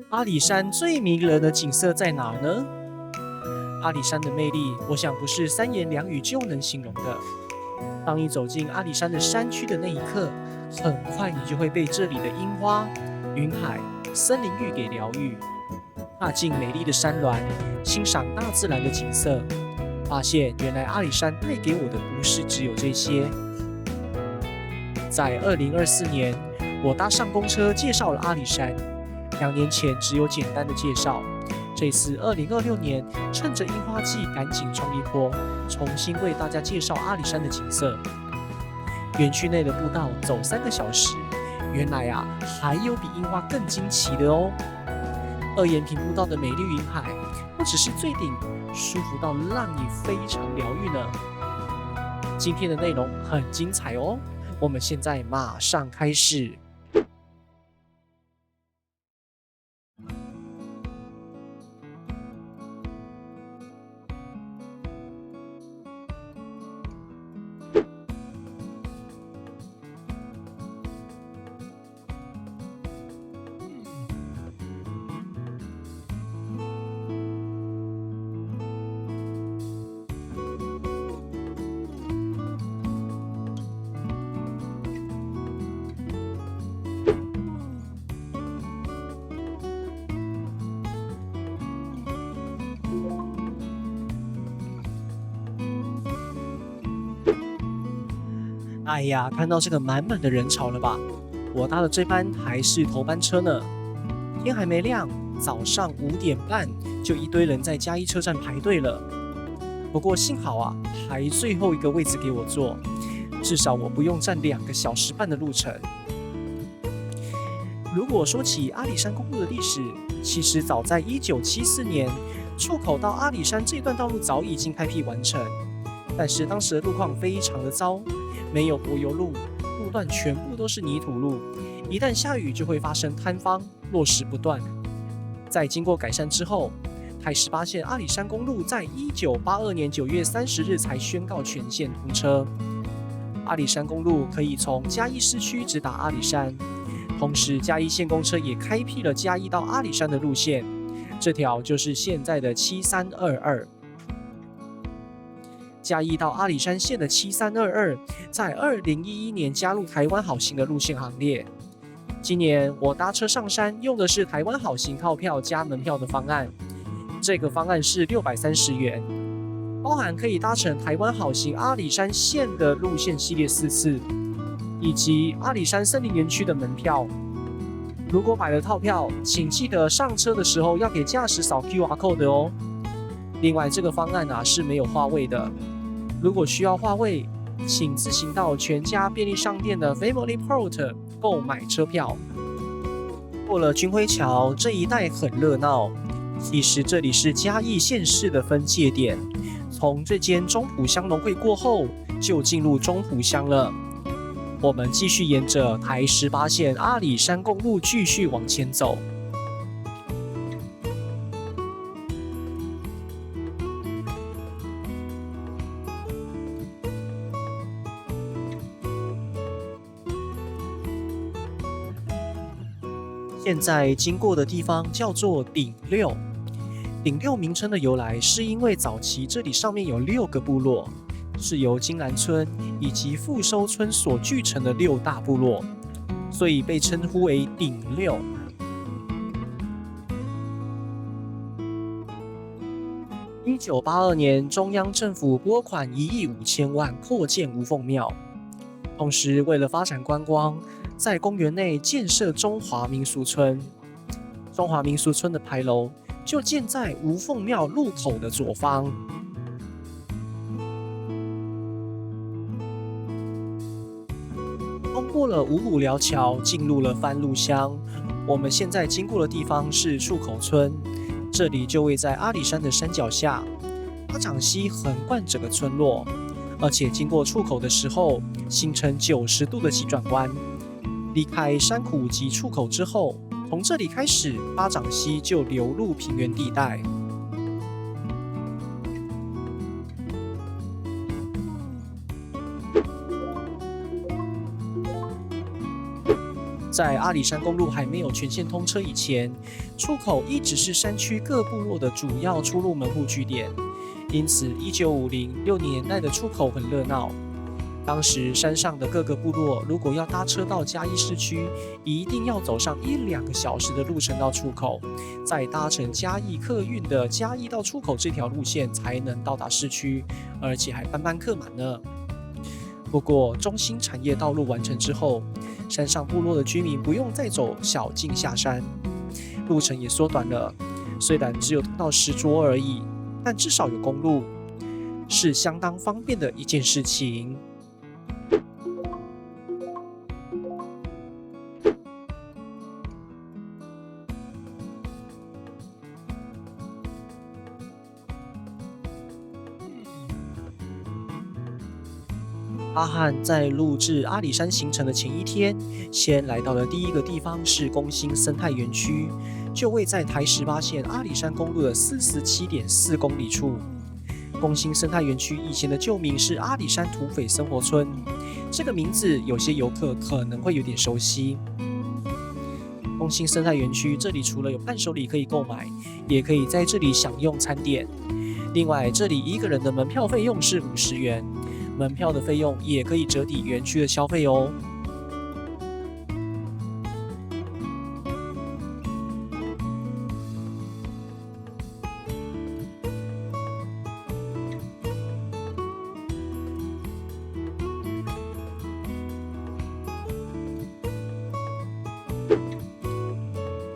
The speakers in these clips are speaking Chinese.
阿里山最迷人的景色在哪儿呢？阿里山的魅力，我想不是三言两语就能形容的。当你走进阿里山的山区的那一刻，很快你就会被这里的樱花、云海、森林浴给疗愈。踏进美丽的山峦，欣赏大自然的景色，发现原来阿里山带给我的不是只有这些。在2024年，我搭上公车介绍了阿里山。2年前只有简单的介绍，这次2026年趁着樱花季赶紧冲一波，重新为大家介绍阿里山的景色。园区内的步道走3个小时，原来还有比樱花更惊奇的哦。二眼坪步道的美丽云海，不只是最顶，舒服到让你非常疗愈呢。今天的内容很精彩哦，我们现在马上开始。哎呀，看到这个满满的人潮了吧？我搭的这班还是头班车呢。天还没亮，早上5点半就一堆人在嘉义车站排队了。不过幸好还最后一个位置给我坐，至少我不用站2个小时半的路程。如果说起阿里山公路的历史，其实早在1974年，出口到阿里山这段道路早已经开辟完成，但是当时的路况非常的糟。没有柏油路，路段全部都是泥土路，一旦下雨就会发生坍方，落石不断。在经过改善之后，台18线阿里山公路在1982年9月30日才宣告全线通车。阿里山公路可以从嘉义市区直达阿里山，同时嘉义县公车也开辟了嘉义到阿里山的路线，这条就是现在的7322。嘉义到阿里山线的7322，在2011年加入台湾好行的路线行列。今年我搭车上山用的是台湾好行套票加门票的方案，这个方案是630元，包含可以搭乘台湾好行阿里山线的路线系列4次，以及阿里山森林园区的门票。如果买了套票，请记得上车的时候要给驾驶扫 QR code 哦。另外，这个方案是没有划位的。如果需要划位，请自行到全家便利商店的 Family Port 购买车票。过了军辉桥，这一带很热闹。其实这里是嘉义县市的分界点，从这间中埔乡农会过后，就进入中埔乡了。我们继续沿着台18线阿里山公路继续往前走。现在经过的地方叫做顶六。顶六名称的由来，是因为早期这里上面有6个部落，是由金兰村以及富收村所聚成的6大部落，所以被称呼为顶六。1982年，中央政府拨款1亿5千万扩建吴凤庙，同时为了发展观光，在公园内建设中华民俗村。中华民俗村的牌楼就建在吴凤庙入口的左方。通过了五股寮桥，进入了番路乡。我们现在经过的地方是出口村，这里就位在阿里山的山脚下，巴掌溪横贯整个村落，而且经过出口的时候，形成90度的急转弯。离开山谷及出口之后，从这里开始，巴掌溪就流入平原地带。在阿里山公路还没有全线通车以前，出口一直是山区各部落的主要出入门户据点，因此1950、60年代的出口很热闹。当时山上的各个部落如果要搭车到嘉义市区，一定要走上1-2个小时的路程到出口，再搭乘嘉义客运的嘉义到出口这条路线才能到达市区，而且还班班客满呢。不过中心产业道路完成之后，山上部落的居民不用再走小径下山，路程也缩短了。虽然只有通到石斫而已，但至少有公路，是相当方便的一件事情。阿汉在录制阿里山行程的前一天，先来到了第一个地方是公兴生态园区，就位在台18线阿里山公路的47.4公里处。公兴生态园区以前的旧名是阿里山土匪生活村，这个名字有些游客可能会有点熟悉。公兴生态园区这里除了有伴手礼可以购买，也可以在这里享用餐点。另外，这里一个人的门票费用是50元。门票的费用也可以折抵园区的消费哦。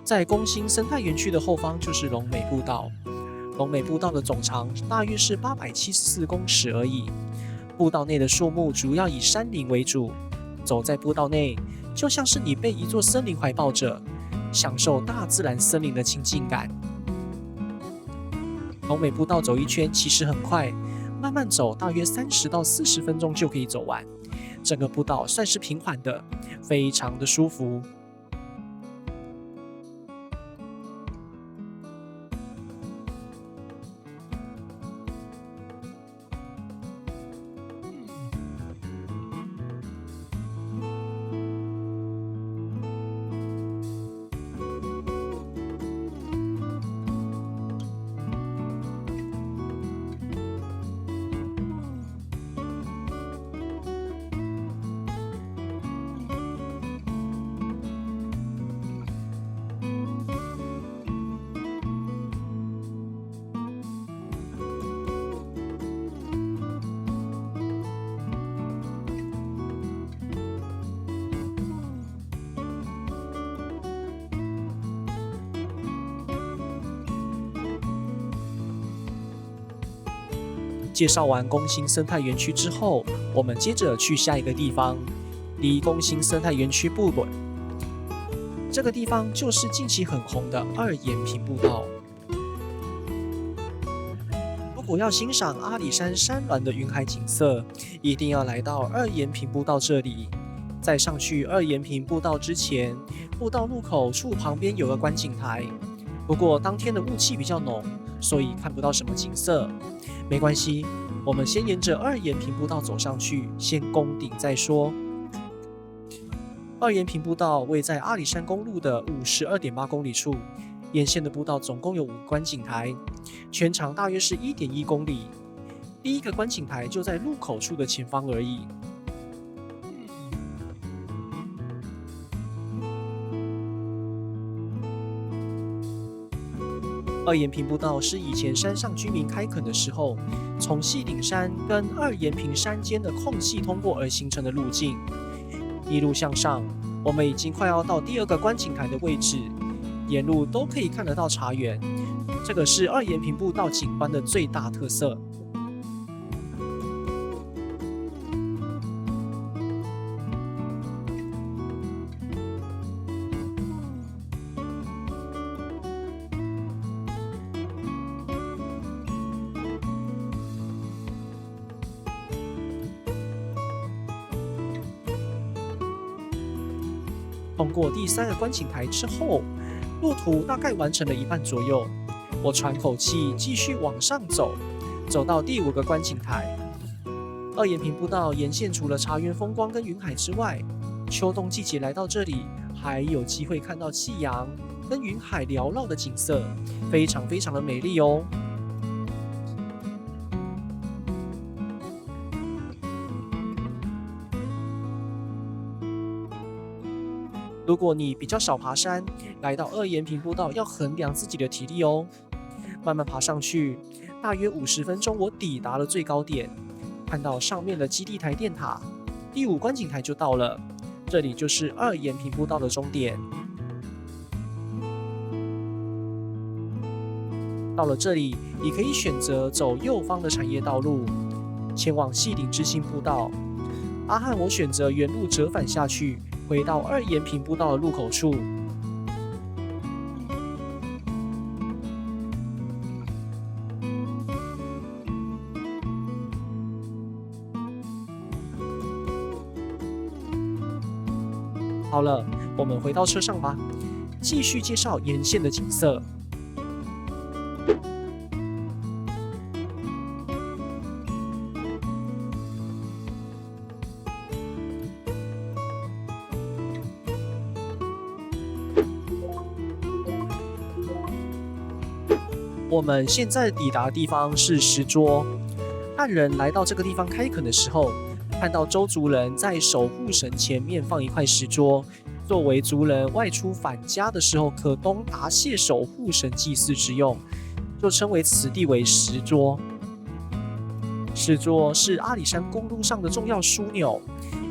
在公兴生态园区的后方就是龙美步道，龙美步道的总长大约是874公尺而已。步道内的树木主要以山林为主，走在步道内，就像是你被一座森林怀抱着，享受大自然森林的亲近感。龙美步道走一圈其实很快，慢慢走大约30到40分钟就可以走完。整个步道算是平缓的，非常的舒服。介绍完公兴生态园区之后，我们接着去下一个地方，离公兴生态园区不远。这个地方就是近期很红的二延平步道。如果要欣赏阿里山山峦的云海景色，一定要来到二延平步道这里。在上去二延平步道之前，步道入口处旁边有个观景台，不过当天的雾气比较浓，所以看不到什么景色。没关系，我们先沿着二延平步道走上去，先攻顶再说。二延平步道位在阿里山公路的52.8公里处，沿线的步道总共有5个观景台，全长大约是1.1公里。第一个观景台就在入口处的前方而已。二延平步道是以前山上居民开垦的时候，从细顶山跟二延平山间的空隙通过而形成的路径。一路向上，我们已经快要到第2个观景台的位置，沿路都可以看得到茶园，这个是二延平步道景观的最大特色。通过第3个观景台之后，路途大概完成了一半左右。我喘口气，继续往上走，走到第5个观景台。二延平步道沿线除了茶园风光跟云海之外，秋冬季节来到这里，还有机会看到夕阳跟云海缭绕的景色，非常非常的美丽哦。如果你比较少爬山，来到二岩平步道要衡量自己的体力哦。慢慢爬上去，大约50分钟，我抵达了最高点，看到上面的基地台电塔，第5观景台就到了。这里就是二岩平步道的终点。到了这里，你可以选择走右方的产业道路，前往细顶之星步道。阿汉我选择原路折返下去，回到二岩平步道的入口处。好了，我们回到车上吧，继续介绍沿线的景色。我们现在抵达的地方是石桌。汉人来到这个地方开垦的时候，看到周族人在守护神前面放一块石桌，作为族人外出返家的时候可供答谢守护神祭祀之用，就称为此地为石桌。石桌是阿里山公路上的重要枢纽，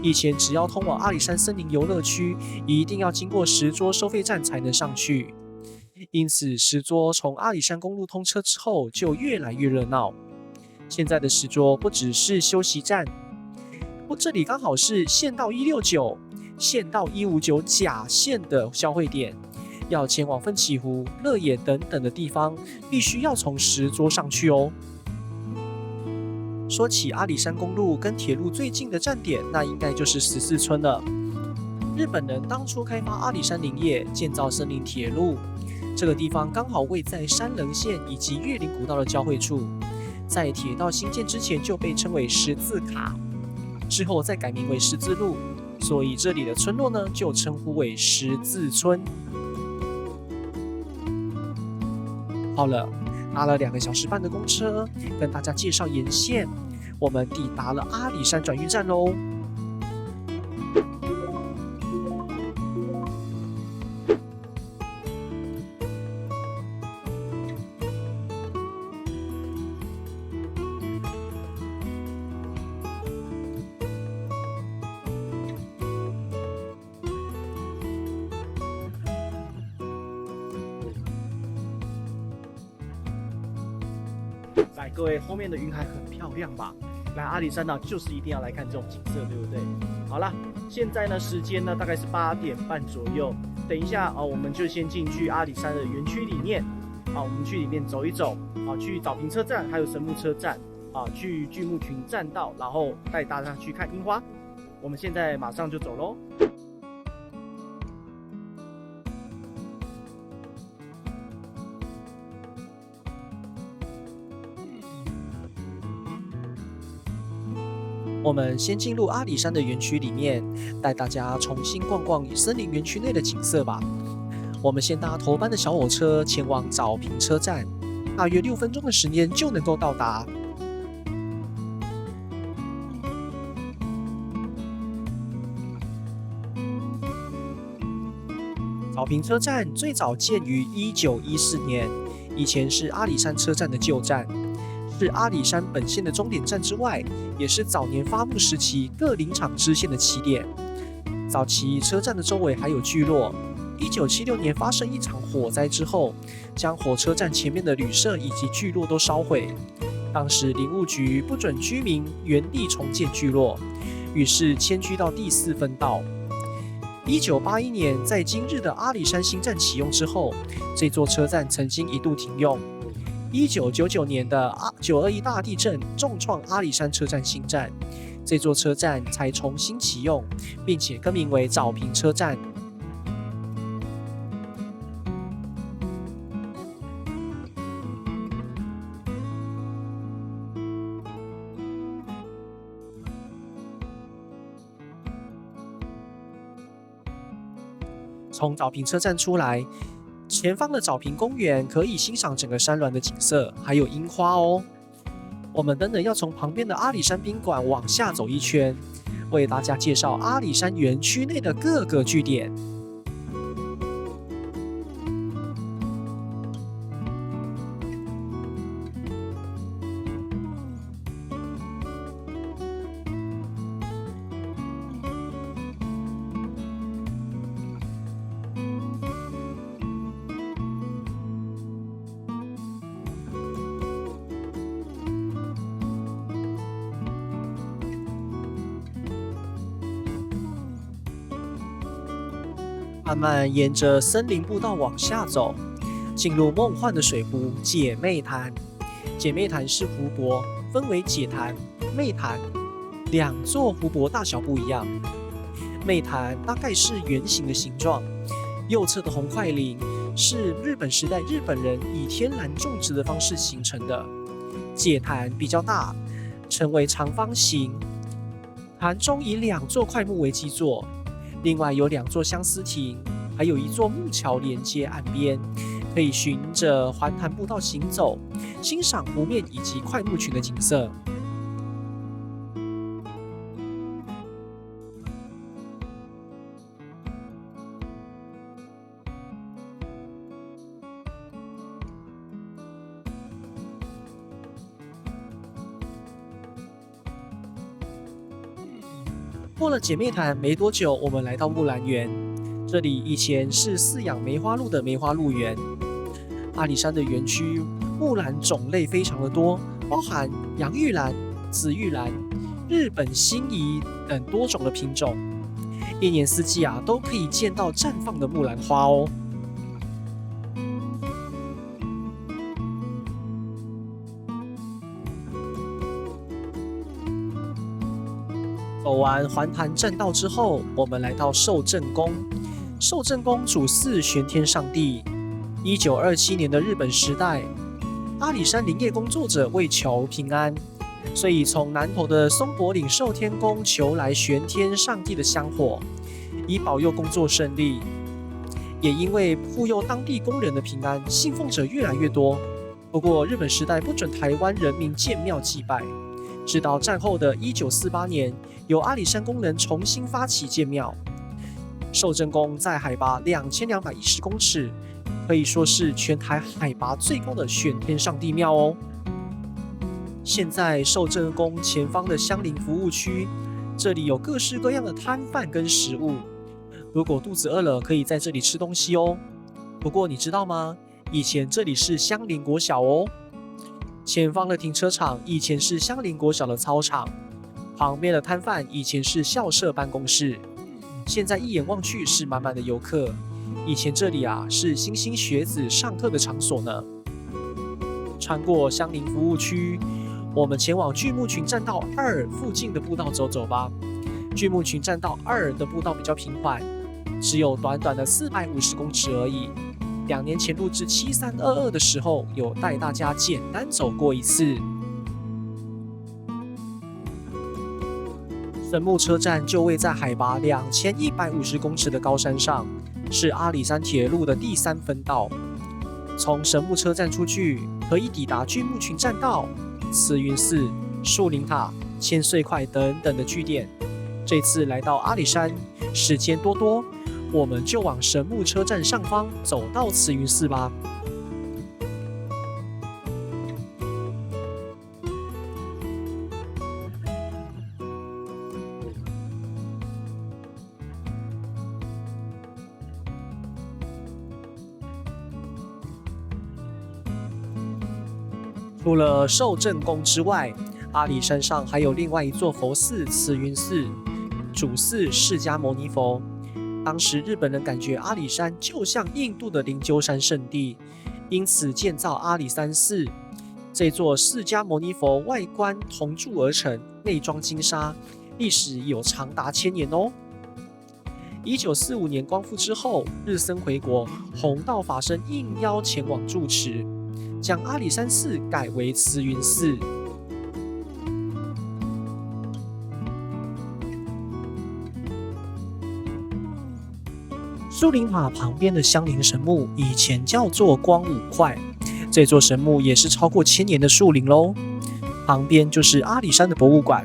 以前只要通往阿里山森林游乐区，一定要经过石桌收费站才能上去。因此，石桌从阿里山公路通车之后就越来越热闹。现在的石桌不只是休息站，这里刚好是县道169、县道159甲线的交汇点。要前往奋起湖、乐野等等的地方，必须要从石桌上去哦。说起阿里山公路跟铁路最近的站点，那应该就是14村了。日本人当初开发阿里山林业，建造森林铁路。这个地方刚好位在山棱线以及越岭古道的交汇处，在铁道兴建之前就被称为十字卡，之后再改名为十字路，所以这里的村落呢就称呼为十字村。好了，搭了2个小时半的公车，跟大家介绍沿线，我们抵达了阿里山转运站喽。来，各位，后面的云海很漂亮吧？来阿里山呢，就是一定要来看这种景色，对不对？好啦，现在呢，时间呢大概是8点半左右。等一下我们就先进去阿里山的园区里面我们去里面走一走去早平车站，还有神木车站去巨木群栈道，然后带大家去看樱花。我们现在马上就走喽。我们先进入阿里山的园区里面，带大家重新逛逛森林园区内的景色吧。我们先搭头班的小火车前往早平车站，大约6分钟的时间就能够到达。早平车站最早建于1914年，以前是阿里山车站的旧站。是阿里山本线的终点站之外，也是早年发木时期各林场支线的起点。早期车站的周围还有聚落。1976年发生一场火灾之后，将火车站前面的旅社以及聚落都烧毁。当时林务局不准居民原地重建聚落，于是迁居到第4分道。1981年，在今日的阿里山新站启用之后，这座车站曾经一度停用。1999年的921大地震重创阿里山车站新站，这座车站才重新启用，并且更名为早平车站。从早平车站出来，前方的早平公园可以欣赏整个山峦的景色，还有樱花哦。我们等等要从旁边的阿里山宾馆往下走一圈，为大家介绍阿里山园区内的各个据点。慢慢沿着森林步道往下走，进入梦幻的水湖姐妹潭。姐妹潭是湖泊，分为姐潭、妹潭两座湖泊，大小不一样。妹潭大概是圆形的形状，右侧的红块林是日本时代日本人以天然种植的方式形成的。姐潭比较大，称为长方形，潭中以2座块木为基座。另外有2座相思亭，还有1座木桥连接岸边，可以循着环潭步道行走，欣赏湖面以及块木群的景色。过了姐妹潭没多久，我们来到木兰园。这里以前是饲养梅花鹿的梅花鹿园。阿里山的园区木兰种类非常的多，包含洋玉兰、紫玉兰、日本心仪等多种的品种。一年四季都可以见到绽放的木兰花哦。走完环潭栈道之后，我们来到寿正宫。寿正宫主祀玄天上帝。1927年的日本时代，阿里山林业工作者为求平安，所以从南投的松柏岭寿天宫求来玄天上帝的香火，以保佑工作顺利。也因为护佑当地工人的平安，信奉者越来越多。不过日本时代不准台湾人民建庙祭拜，直到战后的1948年，由阿里山工人重新发起建庙。寿正宫在海拔2210公尺，可以说是全台海拔最高的玄天上帝庙哦。现在寿正宫前方的香林服务区，这里有各式各样的摊贩跟食物，如果肚子饿了，可以在这里吃东西哦。不过你知道吗？以前这里是香林国小哦。前方的停车场以前是香林国小的操场，旁边的摊贩以前是校舍办公室，现在一眼望去是满满的游客。以前这里是莘莘学子上课的场所呢。穿过香林服务区，我们前往巨木群栈道2附近的步道走走吧。巨木群栈道2的步道比较平缓，只有短短的450公尺而已。2年前录制7322的时候，有带大家简单走过一次。神木车站就位在海拔2150公尺的高山上，是阿里山铁路的第3分道。从神木车站出去，可以抵达巨木群栈道、慈云寺、树林塔、千岁块等等的据点。这次来到阿里山，时间多，我们就往神木车站上方走到慈云寺吧。除了寿正宫之外，阿里山上还有另外一座佛寺慈云寺，主祀释迦牟尼佛。当时日本人感觉阿里山就像印度的灵鹫山圣地，因此建造阿里山寺。这座释迦牟尼佛外观铜铸而成，内装金沙，历史有长达1000年哦。1945年光复之后，日僧回国，弘道法师应邀前往住持，将阿里山寺改为慈云寺。树林塔旁边的香菱神木以前叫做光武块，这座神木也是超过1000年的树龄喽。旁边就是阿里山的博物馆，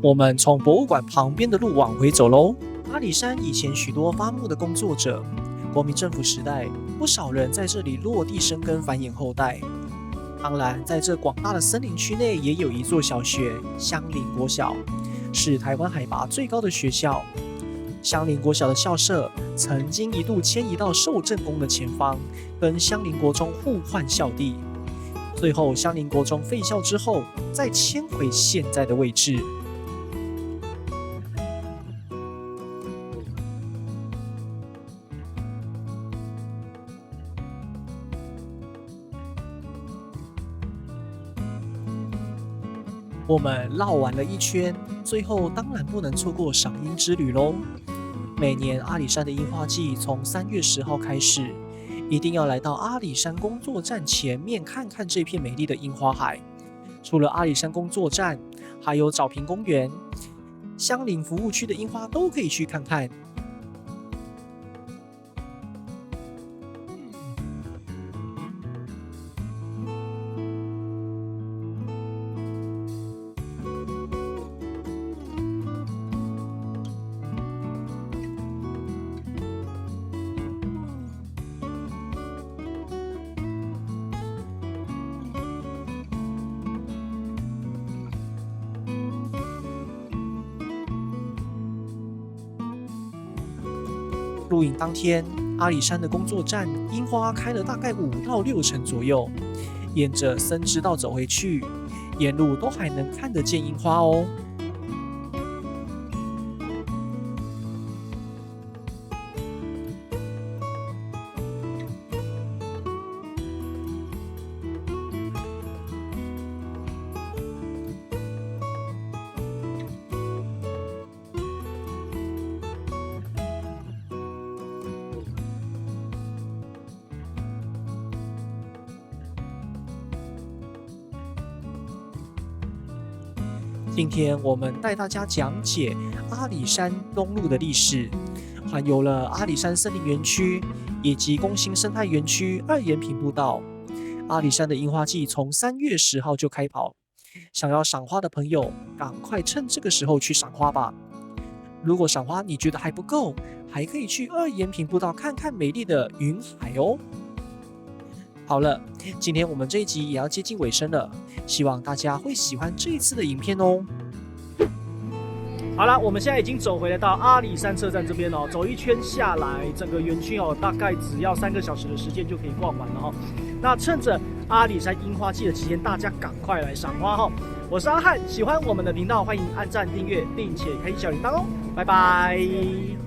我们从博物馆旁边的路往回走喽。阿里山以前许多伐木的工作者，国民政府时代，不少人在这里落地生根，繁衍后代。当然，在这广大的森林区内，也有一座小学——香菱国小，是台湾海拔最高的学校。香菱国小的校舍曾经一度迁移到寿正宫的前方，跟香菱国中互换校地。最后，香菱国中废校之后，再迁回现在的位置。我们绕完了一圈，最后当然不能错过赏樱之旅喽。每年阿里山的樱花季从3月10号开始，一定要来到阿里山工作站前面看看这片美丽的樱花海。除了阿里山工作站，还有沼平公园、香菱服务区的樱花都可以去看看。露营当天，阿里山的工作站樱花开了大概5到6成左右，沿着森之道走回去，沿路都还能看得见樱花哦。今天我们带大家讲解阿里山东路的历史，环游了阿里山森林园区以及公兴生态园区2延平步道。阿里山的樱花季从3月10号就开跑，想要赏花的朋友，赶快趁这个时候去赏花吧。如果赏花你觉得还不够，还可以去2延平步道看看美丽的云海哦。好了，今天我们这一集也要接近尾声了，希望大家会喜欢这一次的影片哦。好了，我们现在已经走回来到阿里山车站这边哦，走一圈下来，整个园区哦，大概只要3个小时的时间就可以逛完了哦。那趁着阿里山樱花季的期间，大家赶快来赏花哦。我是阿汉，喜欢我们的频道，欢迎按赞、订阅，并且开启小铃铛哦。拜拜。